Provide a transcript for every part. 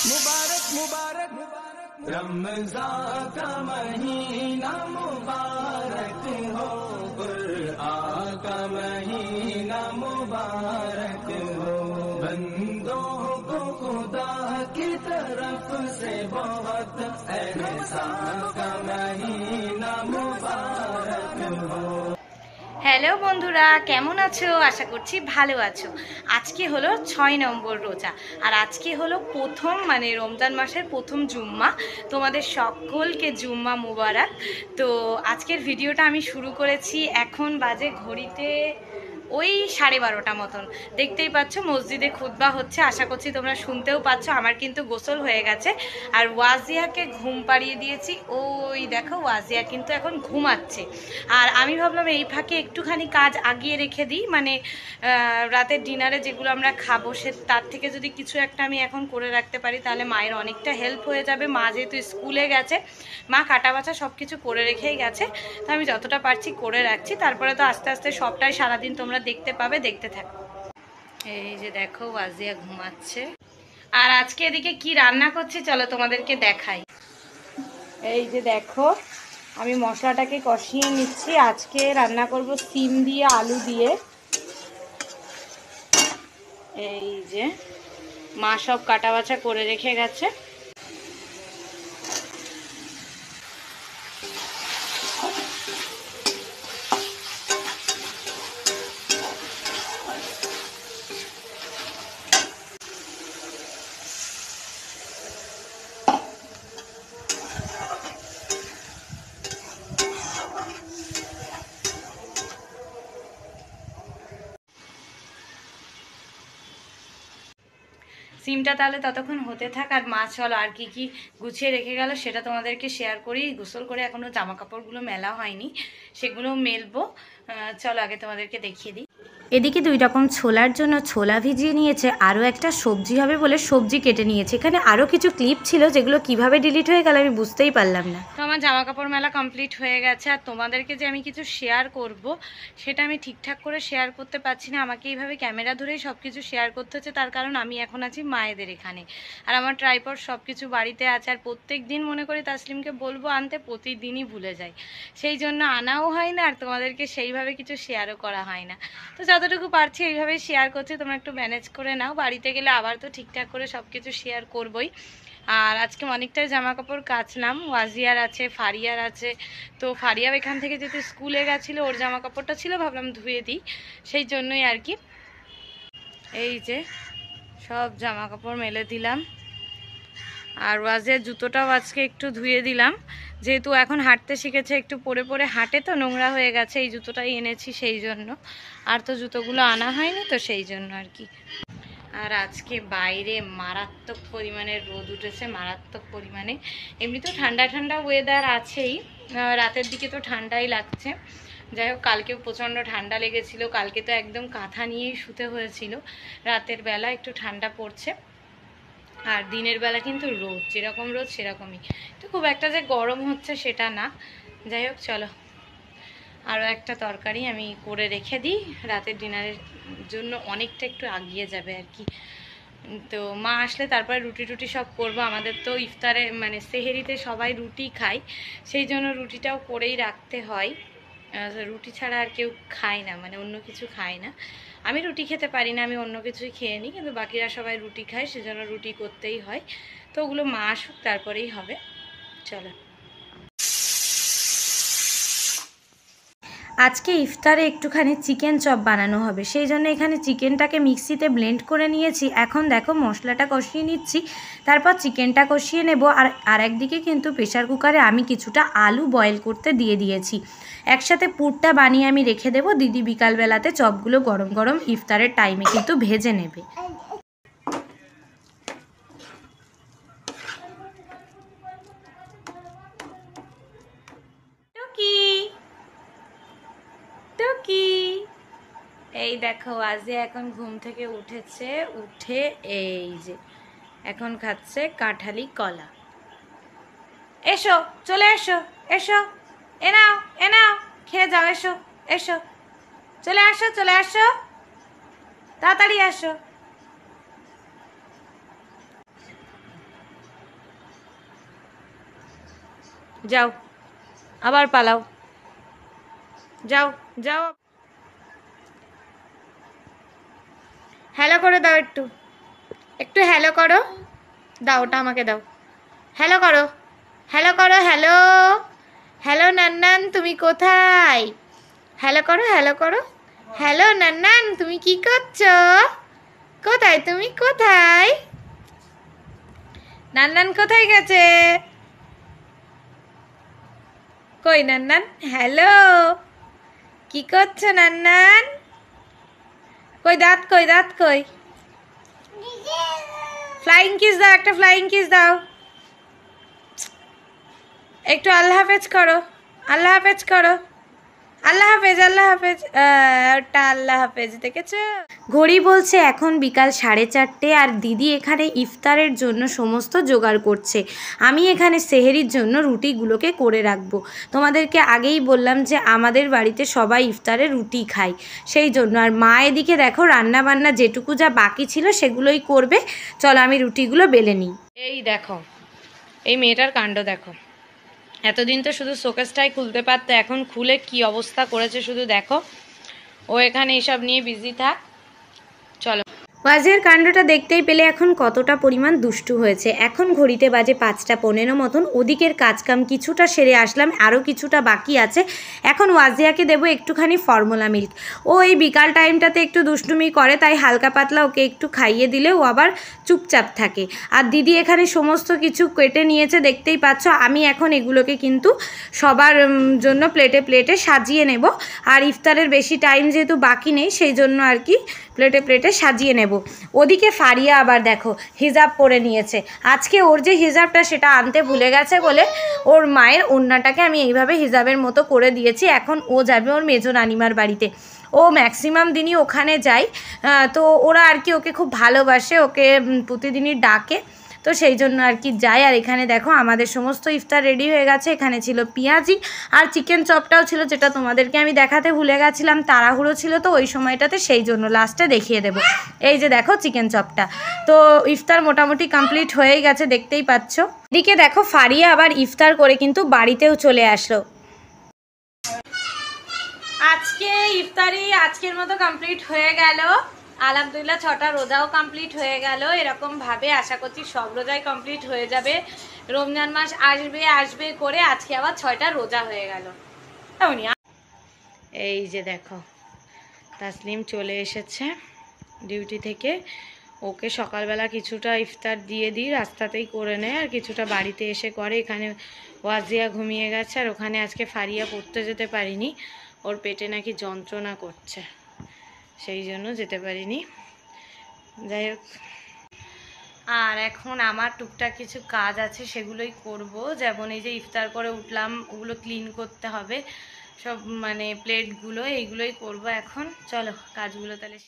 मुबारक मुबारक रमज़ान का महीना मुबारक हो, कुरआन का महीना मुबारक हो। बंदों को खुदा की तरफ से बहुत एहसान का महीना मुबारक हो। হ্যালো বন্ধুরা, কেমন আছো? আশা করছি ভালো আছো। আজকে হলো 6 নম্বর রোজা, আর আজকে হলো প্রথম রমজান মাসের প্রথম জুম্মা। তোমাদের সকলকে জুম্মা মুবারক। তো আজকের ভিডিওটা আমি শুরু করেছি, এখন বাজে ঘড়িতে ওই 12:30 মতন। দেখতেই পাচ্ছ মসজিদে খুতবা হচ্ছে, আশা করছি তোমরা শুনতেও পাচ্ছ। আমার কিন্তু গোসল হয়ে গেছে, আর ওয়াজিয়াকে ঘুম পাড়িয়ে দিয়েছি। ওই দেখো ওয়াজিয়া কিন্তু এখন ঘুমাচ্ছে। আর আমি ভাবলাম এই ফাঁকে একটুখানি কাজ আগিয়ে রেখে দিই, রাতের ডিনারে যেগুলো আমরা খাবো তার থেকে যদি কিছু একটা আমি এখন করে রাখতে পারি তাহলে মায়ের অনেকটা হেল্প হয়ে যাবে। মা যেহেতু স্কুলে গেছে, মা কাটা বাছা সব কিছু করে রেখেই গেছে, তো আমি যতটা পারছি করে রাখছি। তারপরে তো আস্তে আস্তে সবটাই সারাদিন তোমরা দেখতে পাবে, দেখতে থাকো। এই যে দেখো ওয়াজিয়া ঘুমাচ্ছে। আর আজকে এদিকে কি রান্না করছি চলো তোমাদেরকে দেখাই। এই যে দেখো আমি মশলাটাকে কষিয়ে নিচ্ছি। আজকে রান্না করব সিম দিয়ে আলু দিয়ে। এই যে মা সব কাটা বাছা করে রেখে গেছে। সিমটা তাহলে ততক্ষণ হতে থাক, আর মা চলো আর কি কি গুছিয়ে রেখে গেল সেটা তোমাদেরকে শেয়ার করি। গোসল করে এখনো জামা কাপড়গুলো মেলা হয়নি, সেগুলো মেলবো। চলো আগে তোমাদেরকে দেখিয়ে দিই। এদিকে 2 রকম ছোলার জন্য ছোলা ভিজিয়ে নিয়েছে, আরও একটা সবজি হবে বলে সবজি কেটে নিয়েছে। এখানে আরও কিছু ক্লিপ ছিল যেগুলো কিভাবে ডিলিট হয়ে গেল আমি বুঝতেই পারলাম না। তো আমার জামা কাপড় মেলা কমপ্লিট হয়ে গেছে, আর তোমাদেরকে যে আমি কিছু শেয়ার করব সেটা আমি ঠিকঠাক করে শেয়ার করতে পারছি না। আমাকে এইভাবে ক্যামেরা ধরেই সব কিছু শেয়ার করতে হচ্ছে, তার কারণ আমি এখন আছি মায়েদের এখানে, আর আমার ট্রাইপড সব কিছু বাড়িতে আছে। আর প্রত্যেক দিন মনে করি তাসলিমকে বলবো আনতে, প্রতিদিনই ভুলে যাই, সেই জন্য আনাও হয় না, আর তোমাদেরকে সেইভাবে কিছু শেয়ারও করা হয় না। তো যতটুকু পারছি এইভাবেই শেয়ার করছি, তোমরা একটু ম্যানেজ করে নাও। বাড়িতে গেলে আবার তো ঠিকঠাক করে সব কিছু শেয়ার করবই। আর আজকে অনেকটাই জামা কাপড় কাচলাম। ওয়াজিয়ার আছে, ফারিয়ার আছে। তো ফারিয়াও এখান থেকে যেহেতু স্কুলে গেছিলো, ওর জামা কাপড়টা ছিল, ভাবলাম ধুয়ে দিই, সেই জন্যই আর কি। এই যে সব জামা কাপড় মেলে দিলাম, আর ওয়াজিয়ার জুতোটাও আজকে একটু ধুয়ে দিলাম, যেহেতু এখন হাঁটতে শিখেছে, একটু পরে পরে হাঁটে তো নোংরা হয়ে গেছে, এই জুতোটাই এনেছি সেই জন্য। আর তো জুতোগুলো আনা হয়নি, তো সেই জন্য আর কি। আর আজকে বাইরে মারাত্মক পরিমাণে রোদ উঠেছে, মারাত্মক পরিমাণে। এমনি তো ঠান্ডা ঠান্ডা ওয়েদার আছেই, রাতের দিকে তো ঠান্ডাই লাগছে। যাই হোক, কালকেও প্রচণ্ড ঠান্ডা লেগেছিল, কালকে তো একদম কাঁথা নিয়েই শুতে হয়েছিল। রাতের বেলা একটু ঠান্ডা পড়ছে, আর দিনের বেলা কিন্তু রোদ, যেরকম রোদ সেরকমই। তো খুব একটা যে গরম হচ্ছে সেটা না। যাই হোক চলো, আরও একটা তরকারি আমি করে রেখে দিই, রাতের ডিনারের জন্য অনেকটা একটু আগিয়ে যাবে আর কি। তো মা আসলে তারপরে রুটি টুটি সব করবো। আমাদের তো ইফতারে সেহেরিতে সবাই রুটি খায়, সেই জন্য রুটিটাও করেই রাখতে হয়। রুটি ছাড়া আর কেউ খায় না, অন্য কিছু খায় না। আমি রুটি খেতে পারি না, আমি অন্য কিছুই খেয়ে নিই, কিন্তু বাকিরা সবাই রুটি খায়, সেজন্য রুটি করতেই হয়। তো ওগুলো মা আসুক তারপরেই হবে। চলো, আজকে ইফতারে একটুখানি চিকেন চপ বানানো হবে, সেই জন্য এখানে চিকেনটাকে মিক্সিতে ব্লেন্ড করে নিয়েছি। এখন দেখো মশলাটা কষিয়ে নিচ্ছি, তারপর চিকেনটা কষিয়ে নেব। আর একদিকে কিন্তু প্রেশার কুকারে আমি কিছুটা আলু বয়েল করতে দিয়ে দিয়েছি। একসাথে পুরটা বানিয়ে আমি রেখে দেবো, দিদি বিকালবেলাতে চপগুলো গরম গরম ইফতারের টাইমে কিন্তু ভেজে নেবে। এই দেখো ওয়াজিয়া এখন ঘুম থেকে উঠেছে, উঠে এই যে এখন খাচ্ছে কাঁঠালি কলা। এসো, চলে এসো, এসো, এ নাও, এ নাও, খেয়ে যাও, এসো, এসো, চলে আসো, চলে আসো, তাড়াতাড়ি আসো। যাও, আবার পালাও, যাও যাও। হ্যালো করে দাও, একটু একটু হ্যালো করো, দাও ওটা আমাকে দাও। হ্যালো করো, হ্যালো করো, হ্যালো হ্যালো নান্নান তুমি কোথায়? হ্যালো করো, হ্যালো করো, হ্যালো নান্নান তুমি কি করছো? কোথায় তুমি, কোথায়? নান্নান কোথায় গেছে? কই নান্নান? হ্যালো, কি করছো নান্নান? কই দাঁত, কই দাঁত, কই? ফ্লাইং কিস দাও, একটা ফ্লাইং কিস দাও। একটু আল্লাহ হাফেজ করো, আল্লাহ হাফেজ করো, আল্লাহ হাফেজ, আল্লাহ হাফেজ। ওটা আল্লাহ হাফেজ, দেখেছো? ঘড়ি বলছে এখন বিকাল 4:30, আর দিদি এখানে ইফতারের জন্য সমস্ত জোগাড় করছে। আমি এখানে সেহেরির জন্য রুটিগুলোকে করে রাখবো। তোমাদেরকে আগেই বললাম যে আমাদের বাড়িতে সবাই ইফতারে রুটি খায়, সেই জন্য। আর মা এদিকে দেখো রান্না বান্না যেটুকু যা বাকি ছিল সেগুলোই করবে। চলো আমি রুটিগুলো বেলে নিই। এই দেখো, এই মেয়েটার কাণ্ড দেখো। এতদিন তো শুধু শোকেসটাই খুলতে পারতো, এখন খুলে কি অবস্থা করেছে শুধু দেখো। ও এখানে এসব নিয়ে বিজি থাক। চলো, ওয়াজিয়ার কাণ্ডটা দেখতেই পেলে এখন কতটা পরিমাণ দুষ্টু হয়েছে। এখন ঘড়িতে বাজে 5:15 মতন। ওদিকের কাজকাম কিছুটা সেরে আসলাম, আরও কিছুটা বাকি আছে। এখন ওয়াজিয়াকে দেবো একটুখানি ফর্মুলা মিল্ক। ও এই বিকাল টাইমটাতে একটু দুষ্টুমি করে, তাই হালকা পাতলা ওকে একটু খাইয়ে দিলে ও আবার চুপচাপ থাকে। আর দিদি এখানে সমস্ত কিছু কেটে নিয়েছে, দেখতেই পাচ্ছ। আমি এখন এগুলোকে কিন্তু সবার জন্য প্লেটে প্লেটে সাজিয়ে নেব। আর ইফতারের বেশি টাইম যেহেতু বাকি নেই, সেই জন্য আর কি প্লেটে প্লেটে সাজিয়ে নেব। ওদিকে ফারিয়া আবার দেখো হিজাব পরে নিয়েছে। আজকে ওর যে হিজাবটা সেটা আনতে ভুলে গেছে বলে ওর মায়ের ওড়নাটাকে আমি এইভাবে হিজাবের মতো করে দিয়েছি। এখন ও যাবে ওর মেজো নানিমার বাড়িতে। ও ম্যাক্সিমাম দিনই ওখানে যায়, তো ওরা আর কি ওকে খুব ভালোবাসে, ওকে প্রতিদিনই ডাকে, তো সেই জন্য আর কি যায়। আর এখানে দেখো আমাদের সমস্ত ইফতার রেডি হয়ে গেছে। এখানে ছিল পেঁয়াজি আর চিকেন চপটাও ছিল, যেটা তোমাদেরকে আমি দেখাতে ভুলে গেছিলাম, তাড়াহুড়ো ছিল তো ওই সময়টাতে, সেই জন্য লাস্টে দেখিয়ে দেব। এই যে দেখো চিকেন চপটা। তো ইফতার মোটামুটি কমপ্লিট হয়ে গেছে, দেখতেই পাচ্ছ। এদিকে দেখো ফারিয়া আবার ইফতার করে কিন্তু বাড়িতেও চলে আসলো। আজকে ইফতারি আজকের মতো কমপ্লিট হয়ে গেল। আলহামদুলিল্লাহ 6টা রোজাও কমপ্লিট হয়ে গেল। এরকম ভাবে আশা করছি সব রোজাই কমপ্লিট হয়ে যাবে। রমজান মাস আসবে আসবে করে আজকে আবার 6টা রোজা হয়ে গেল। এই যে দেখো তাসলিম চলে এসেছে ডিউটি থেকে। ওকে সকালবেলা কিছুটা ইফতার দিয়ে দিই, রাস্তাতেই করে নেয়, আর কিছুটা বাড়িতে এসে করে। এখানে ওয়াজিয়া ঘুমিয়ে গেছে, আর ওখানে আজকে ফারিয়া পড়তে যেতে পারিনি, ওর পেটে নাকি যন্ত্রণা করছে, সেই জন্য যেতে পারিনি। যাই হোক, আর এখন আমার টুকটাক কিছু কাজ আছে, সেগুলোই করব। যেমন এই যে ইফতার করে উঠলাম, ওগুলো ক্লিন করতে হবে সব, মানে প্লেটগুলো, এইগুলোই করব এখন। চলো কাজগুলো তাহলে।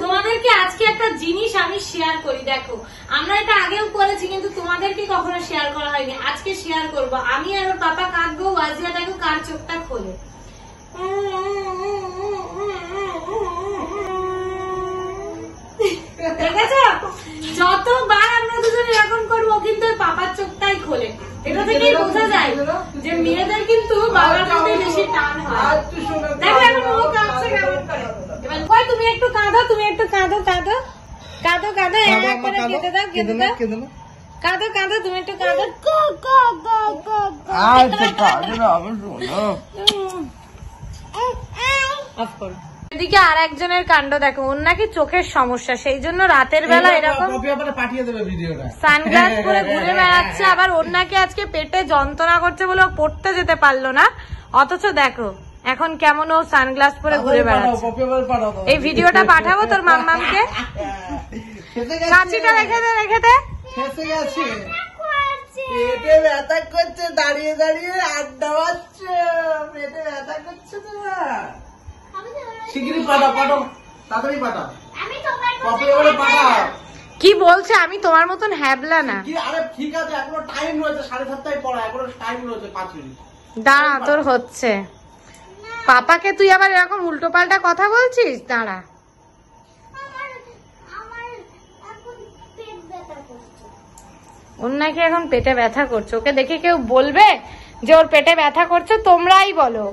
তোমাদেরকে আজকে একটা জিনিস আমি শেয়ার করি। দেখো আমরা এটা আগেও করেছি, কিন্তু তোমাদেরকে কখনো শেয়ার করা হয়নি। আজকে শেয়ার করব। আমি আর ওর পাপা কাঁদবো, ওয়াজিয়া দেখো কার চোখটা খোলে। দেখেছো, যতবার আমরা দুজন এরকম করবো কিন্তু ওর পাপার চোখটাই খোলে। এটা থেকেই বোঝা যায় যে মেয়েদের কিন্তু বাবার প্রতি বেশি টান হয়। দেখো এখন ও কাঁদছে কেমন করে। এবার কই তুমি একটু কাঁদো, তুমি একটু কাঁদো, কাঁদো কাঁদো কাঁদো, এক করে কেঁদে দাও, কেঁদে দাও, কাঁদো কাঁদো, তুমি একটু কাঁদো। অফ করো। এদিকে আর একজনের কাণ্ড দেখো, ওর নাকি চোখের সমস্যা, সেই জন্য রাতের বেলা এরকম সানগ্লাস পরে ঘুরে বেড়াচ্ছে। আবার ওর নাকি আজকে পেটে যন্ত্রণা করছে বলে ও পড়তে যেতে পারলো না, অথচ দেখো এখন কেমন ও সানগ্লাস পরে ঘুরে বেড়াচ্ছে। এই ভিডিওটা পাঠাবো তোর মাম্মামকে। কাঁচিটা রেখে দে, রেখে দে। পেটে ব্যথা করছে, দাঁড়িয়ে দাঁড়িয়ে আড্ডা মারছে, পেটে ব্যথা করছে তোমার। কি বলছে, আমি তোমার মতন হ্যাবলা না। আরে ঠিক আছে, এখনো টাইম রয়েছে, 7:30 পড়া, এখনো টাইম রয়েছে 5 মিনিট। দাঁড়া, তোর হচ্ছে। পাপাকে তুই আবার এরকম উল্টো পাল্টা কথা বলছিস, দাঁড়া। ওর নাকি এখন পেটে ব্যথা করছে। ওকে দেখে কেউ বলবে যে ওর পেটে ব্যথা করছে? তোমরাই বলো।